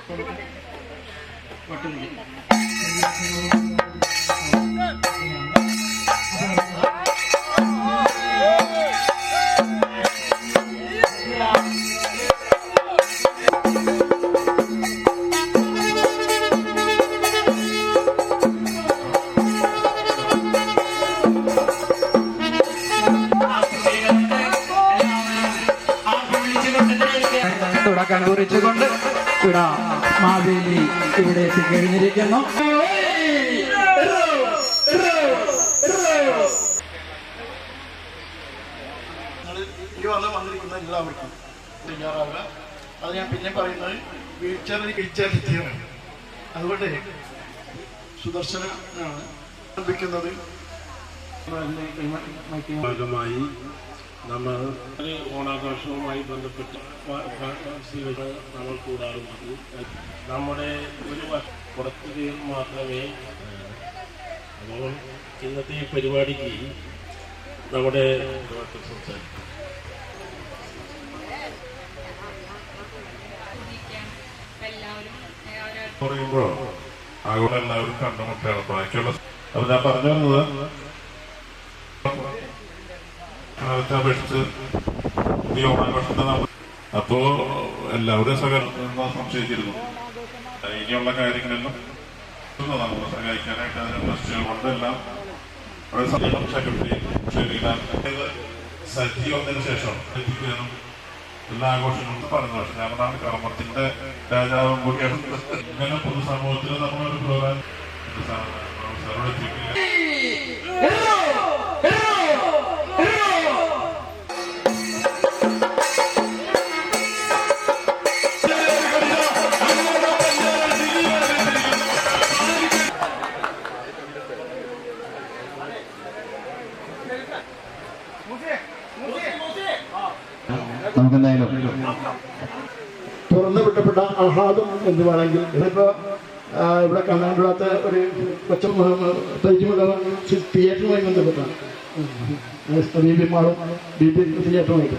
തുടക്കം കുറിച്ചുകൊണ്ട് ഇവിടെ മാവേലി ഇവിടെ എത്തിക്കഴിഞ്ഞിരിക്കുന്നു. വന്നിരിക്കുന്ന എല്ലാവർക്കും തയ്യാറാവുക. അത് ഞാൻ പിന്നെ പറയുന്നത് വീഴ്ച അതുകൊണ്ട് സുദർശനാണ് ആരംഭിക്കുന്നത്. ഭാഗമായി നമ്മൾ ഓണാഘോഷവുമായി ബന്ധപ്പെട്ട് നമ്മൾ കൂടാറുണ്ട്. നമ്മുടെ ഒരു പുറത്ത് മാത്രമേ. അപ്പോൾ ഇന്നത്തെ ഈ പരിപാടിക്ക് നമ്മുടെ പറയുമ്പോൾ ആഗോള എല്ലാവരും കണ്ടുമുട്ടുകയാണ്. ബാക്കിയുള്ള അപ്പൊ ഞാൻ പറഞ്ഞു വരുന്നത് അപേക്ഷിച്ച് ഈ ഓണാഘോഷത്തെ അപ്പോ എല്ലാവരും സംശയിച്ചിരുന്നു. ഇനിയുള്ള കാര്യങ്ങളെല്ലാം നമ്മളെ സഹായിക്കാനായിട്ട് അതിന് ട്രസ്റ്റുകൾ കൊണ്ടെല്ലാം സെക്രട്ടറി സജീവത്തിന് ശേഷം എത്തിക്കാനും എല്ലാ ആഘോഷങ്ങളും പറഞ്ഞു. പക്ഷെ ഞങ്ങളാണ് കർമ്മത്തിന്റെ രാജാവും കൂടിയാണ്. ഇങ്ങനെ പൊതുസമൂഹത്തിൽ നമ്മളൊരു പ്രോഗ്രാം എത്തിക്കില്ല. നമുക്കെന്തായാലും തുറന്നു വിട്ടപ്പെട്ട ആഹ്ലാദം എന്ന് വേണമെങ്കിൽ ഇതിപ്പോ ഇവിടെ കാണാനുള്ള ഒരു കൊച്ചു തിയേറ്ററുമായി ബന്ധപ്പെട്ടാണ്. ബി മാളും ബി തിയേറ്ററുമായിട്ട്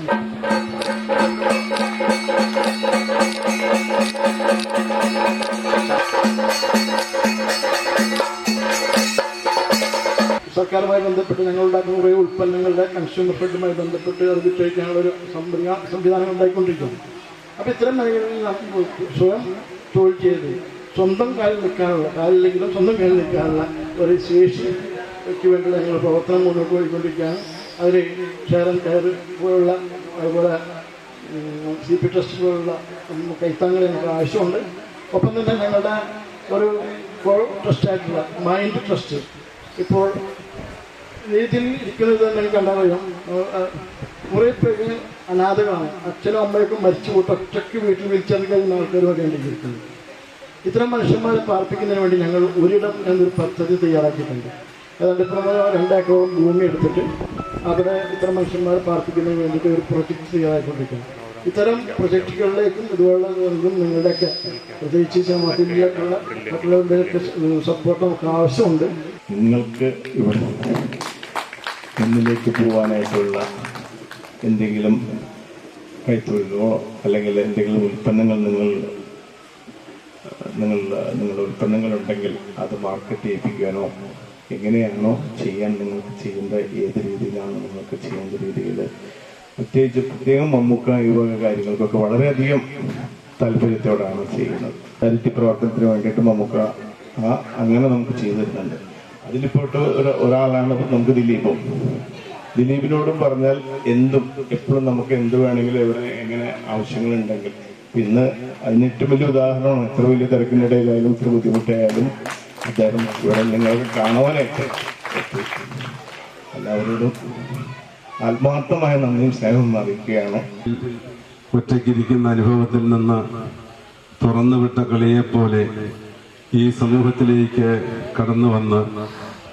സർക്കാരുമായി ബന്ധപ്പെട്ട് ഞങ്ങളുണ്ടാക്കുന്ന കുറേ ഉൽപ്പന്നങ്ങളുടെ കൺസ്യൂമർ ഫെഡുമായി ബന്ധപ്പെട്ട് അത് വിറ്റഴിക്കാനുള്ള ഒരു സംവിധാനം ഉണ്ടായിക്കൊണ്ടിരിക്കുന്നു. അപ്പോൾ ഇത്തരം മേഖലകളിൽ സ്വയം തൊഴിൽ ചെയ്ത് സ്വന്തം കാലിൽ നിൽക്കാനുള്ള, കാലില്ലെങ്കിലും സ്വന്തം കാലിൽ നിൽക്കാനുള്ള ഒരു ശേഷിക്ക് വേണ്ടി ഞങ്ങൾ പ്രവർത്തനം മുന്നോട്ട് പോയിക്കൊണ്ടിരിക്കുകയാണ്. അതിൽ ഷെയർ ആൻഡ് കെയർ പോലുള്ള അതുപോലെ CP ട്രസ്റ്റ് പോലുള്ള കൈത്താങ്കൾ ഞങ്ങൾക്ക് ആവശ്യമുണ്ട്. ഒപ്പം തന്നെ ഞങ്ങളുടെ ഒരു കോ ട്രസ്റ്റായിട്ടുള്ള മൈൻഡ് ട്രസ്റ്റ് ഇപ്പോൾ രീതിയിൽ ഇരിക്കുന്നത് തന്നെ കണ്ടാൽ അറിയാം. കുറേ പേര് അനാഥകളാണ്. അച്ഛനും അമ്മയൊക്കെ മരിച്ചു പോയിട്ട് ഒറ്റയ്ക്ക് വീട്ടിൽ വിളിച്ചത് കഴിയുന്ന ആൾക്കാർ വേണ്ടിയിരിക്കുന്നത്. ഇത്തരം മനുഷ്യന്മാരെ പാർപ്പിക്കുന്നതിന് വേണ്ടി ഞങ്ങൾ ഒരിടം എന്നൊരു പദ്ധതി തയ്യാറാക്കിയിട്ടുണ്ട്. ഏതാണ്ട് ഇപ്പോൾ 2 ഏക്കറോളം ഭൂമി എടുത്തിട്ട് അവിടെ ഇത്തരം മനുഷ്യന്മാരെ പാർപ്പിക്കുന്നതിന് വേണ്ടിയിട്ട് ഒരു പ്രൊജക്റ്റ് തയ്യാറാക്കിക്കൊണ്ടിരിക്കുന്നു. ഇത്തരം പ്രൊജക്റ്റുകളിലേക്കും ഇതുപോലുള്ള നിങ്ങളുടെയൊക്കെ പ്രത്യേകിച്ച് മറ്റുള്ള മറ്റുള്ളവരുടെയൊക്കെ സപ്പോർട്ട് നമുക്ക് ആവശ്യമുണ്ട്. നിങ്ങൾക്ക് ഇവിടെ മുന്നിലേക്ക് പോകാനായിട്ടുള്ള എന്തെങ്കിലും കൈത്തൊഴിലോ അല്ലെങ്കിൽ എന്തെങ്കിലും ഉൽപ്പന്നങ്ങൾ നിങ്ങളുടെ ഉൽപ്പന്നങ്ങളുണ്ടെങ്കിൽ അത് മാർക്കറ്റ് ചെയ്യിപ്പിക്കാനോ എങ്ങനെയാണോ ചെയ്യാൻ നിങ്ങൾക്ക് ചെയ്യേണ്ട, ഏത് രീതിയിലാണ് നിങ്ങൾക്ക് ചെയ്യേണ്ട രീതിയിൽ പ്രത്യേകം മമ്മൂക്ക ഈ വക കാര്യങ്ങൾക്കൊക്കെ വളരെയധികം താല്പര്യത്തോടാണ് ചെയ്യുന്നത്. ചാരിറ്റി പ്രവർത്തനത്തിന് വേണ്ടിയിട്ട് മമ്മൂക്ക അങ്ങനെ നമുക്ക് ചെയ്തു തരുന്നുണ്ട്. അതിലിപ്പോട്ട് ഒരാളാണ് നമുക്ക് ദിലീപിനോടും പറഞ്ഞാൽ എന്തും എപ്പോഴും നമുക്ക് എന്ത് വേണമെങ്കിലും എവിടെ എങ്ങനെ ആവശ്യങ്ങളുണ്ടെങ്കിൽ ഇന്ന് അതിന് ഏറ്റവും വലിയ ഉദാഹരണമാണ്. എത്ര വലിയ തിരക്കിനിടയിലായാലും ഇത്ര ബുദ്ധിമുട്ടായാലും അദ്ദേഹം ഇവിടെ നിങ്ങൾക്ക് കാണുവാനായിട്ട് എല്ലാവരോടും ആത്മാർത്ഥമായ നന്ദിയും സ്നേഹവും അറിയിക്കുകയാണ്. ഒറ്റയ്ക്കിരിക്കുന്ന അനുഭവത്തിൽ നിന്ന് തുറന്നുവിട്ട കളിയെപ്പോലെ ഈ സമൂഹത്തിലേക്ക് കടന്നു വന്ന്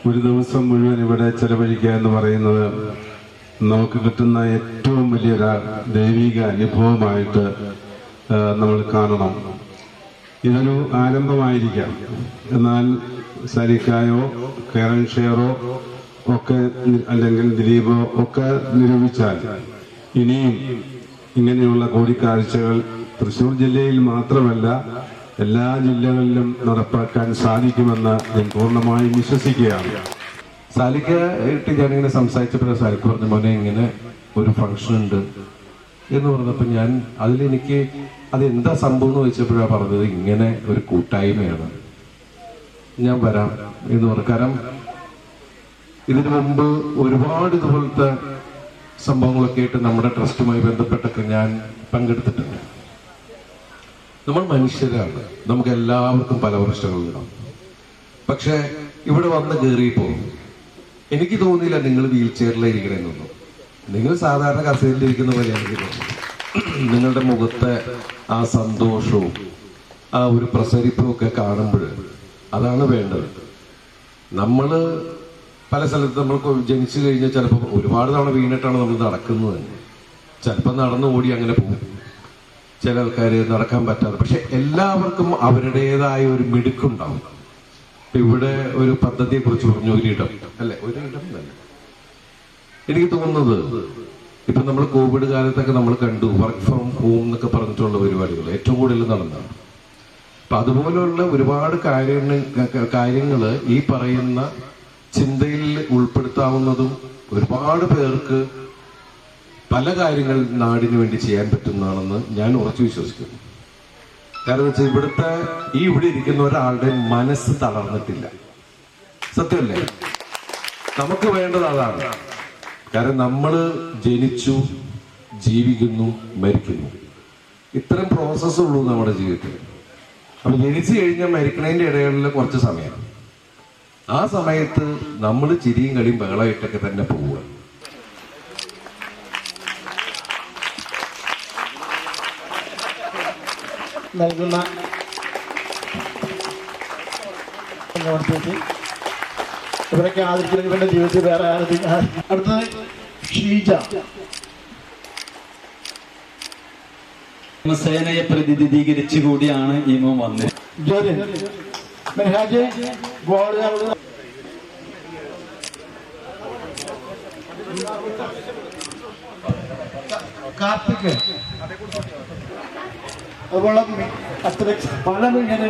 ഒരു ദിവസം മുഴുവൻ ഇവിടെ ചെലവഴിക്കുക എന്ന് പറയുന്നത് നമുക്ക് കിട്ടുന്ന ഏറ്റവും വലിയൊരു ദൈവിക അനുഭവമായിട്ട് നമ്മൾ കാണണം. ഇതൊരു ആരംഭമായിരിക്കാം. എന്നാൽ സരിക്കായോ കേരൻ ഷെയറോ ഒക്കെ അല്ലെങ്കിൽ ദിലീപോ ഒക്കെ നിരൂപിച്ചാൽ ഇനിയും ഇങ്ങനെയുള്ള കൂടിക്കാഴ്ചകൾ തൃശ്ശൂർ ജില്ലയിൽ മാത്രമല്ല എല്ലാ ജില്ലകളിലും നടപ്പാക്കാൻ സാധിക്കുമെന്ന് ഞാൻ പൂർണ്ണമായും വിശ്വസിക്കുകയാണ്. സാലിക്കായിട്ട് ഞാനിങ്ങനെ സംസാരിച്ചപ്പോൾ സാലിക്ക് പറഞ്ഞ മോനെ ഇങ്ങനെ ഒരു ഫംഗ്ഷൻ ഉണ്ട് എന്ന് പറഞ്ഞപ്പോൾ ഞാൻ അതിലെനിക്ക് അതെന്താ സംഭവം എന്ന് ചോദിച്ചപ്പോഴാണ് പറഞ്ഞത് ഇങ്ങനെ ഒരു കൂട്ടായ്മയാണ്, ഞാൻ വരാം എന്ന് പറഞ്ഞു. കാരണം ഇതിനു മുമ്പ് ഒരുപാട് ഇതുപോലത്തെ സംഭവങ്ങളൊക്കെ ആയിട്ട് നമ്മുടെ ട്രസ്റ്റുമായി ബന്ധപ്പെട്ടൊക്കെ ഞാൻ പങ്കെടുത്തിട്ടുണ്ട്. നമ്മൾ മനുഷ്യരാണ്, നമുക്ക് എല്ലാവർക്കും പല പ്രശ്നങ്ങളുണ്ടാവും. പക്ഷെ ഇവിടെ വന്ന് കയറിയപ്പോ എനിക്ക് തോന്നിയില്ല നിങ്ങൾ വീൽ ചെയറിലിരിക്കണമെന്നൊന്നും. നിങ്ങൾ സാധാരണ കസേരയിലിരിക്കുന്ന പോലെയാണ് എനിക്ക് തോന്നുന്നത്. നിങ്ങളുടെ മുഖത്തെ ആ സന്തോഷവും ആ ഒരു പ്രസരിപ്പും ഒക്കെ കാണുമ്പോൾ അതാണ് വേണ്ടത്. നമ്മള് പല സ്ഥലത്ത് നമ്മൾക്ക് ജനിച്ചു കഴിഞ്ഞാൽ ചിലപ്പോൾ ഒരുപാട് തവണ വീണിട്ടാണ് നമ്മൾ നടക്കുന്നത് തന്നെ. ചിലപ്പോൾ നടന്നു ഓടി അങ്ങനെ പോകും, ചില ആൾക്കാർ നടക്കാൻ പറ്റാതെ. പക്ഷെ എല്ലാവർക്കും അവരുടേതായ ഒരു മിടുക്കുണ്ടാവും. ഇവിടെ ഒരു പദ്ധതിയെ കുറിച്ച് പറഞ്ഞു, ഒരിടം അല്ലെ, ഒരിടം തന്നെ. എനിക്ക് തോന്നുന്നത് ഇപ്പൊ നമ്മൾ കോവിഡ് കാലത്തൊക്കെ നമ്മൾ കണ്ടു വർക്ക് ഫ്രം ഹോം എന്നൊക്കെ പറഞ്ഞിട്ടുള്ള പരിപാടികൾ ഏറ്റവും കൂടുതൽ നടന്നതാണ്. അപ്പൊ അതുപോലെയുള്ള ഒരുപാട് കാര്യങ്ങൾ ഈ പറയുന്ന ചിന്തയിൽ ഉൾപ്പെടുത്താവുന്നതും ഒരുപാട് പേർക്ക് പല കാര്യങ്ങൾ നാടിന് വേണ്ടി ചെയ്യാൻ പറ്റുന്നതാണെന്ന് ഞാൻ ഉറച്ചു വിശ്വസിക്കുന്നു. കാരണം വെച്ചാൽ ഇവിടെ ഇരിക്കുന്ന ഒരാളുടെ മനസ്സ് തളർന്നിട്ടില്ല. സത്യമല്ലേ? നമുക്ക് വേണ്ടത് അതാണ്. കാരണം നമ്മൾ ജനിച്ചു, ജീവിക്കുന്നു, മരിക്കുന്നു. ഇത്തരം പ്രോസസ്സ് ഉള്ളൂ നമ്മുടെ ജീവിതത്തിൽ. അപ്പൊ ജനിച്ചു കഴിഞ്ഞാൽ മരിക്കണതിന്റെ ഇടയിലുള്ള കുറച്ച് സമയം, ആ സമയത്ത് നമ്മൾ ചിരിയും കളിയും ബഹളമായിട്ടൊക്കെ തന്നെ പോവുക. നൽകുന്ന ഇവരൊക്കെ ആദരിക്കുന്ന ഇവരുടെ ജീവിതത്തിൽ വേറെ അടുത്തത് ഷീജ. സേനയെ പ്രതിനിധീകരിച്ചു കൂടിയാണ് ഈ മോൻ വന്നത്. കാർത്തിക് അതുപോലെ പല ഇങ്ങനെ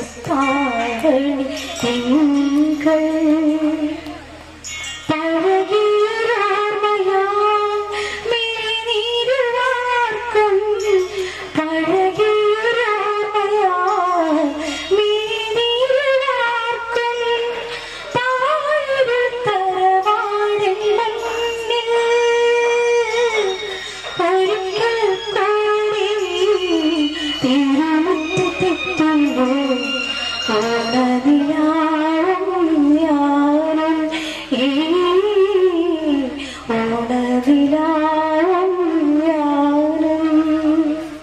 ആകാശത്താരണി തിങ്കൾ പഴകിയൊരാർമയാ മിഴിനീരുവാർക്കും പഴകിയൊരാർമയാ മിഴിനീരുവാർക്കും താഴൊരു തറവാടിൻ മണ്ണിൽ ഒരിക്കൽ കൂടി തിരുമുറ്റത്തെത്തുമ്പോൾ ഓണനിലാ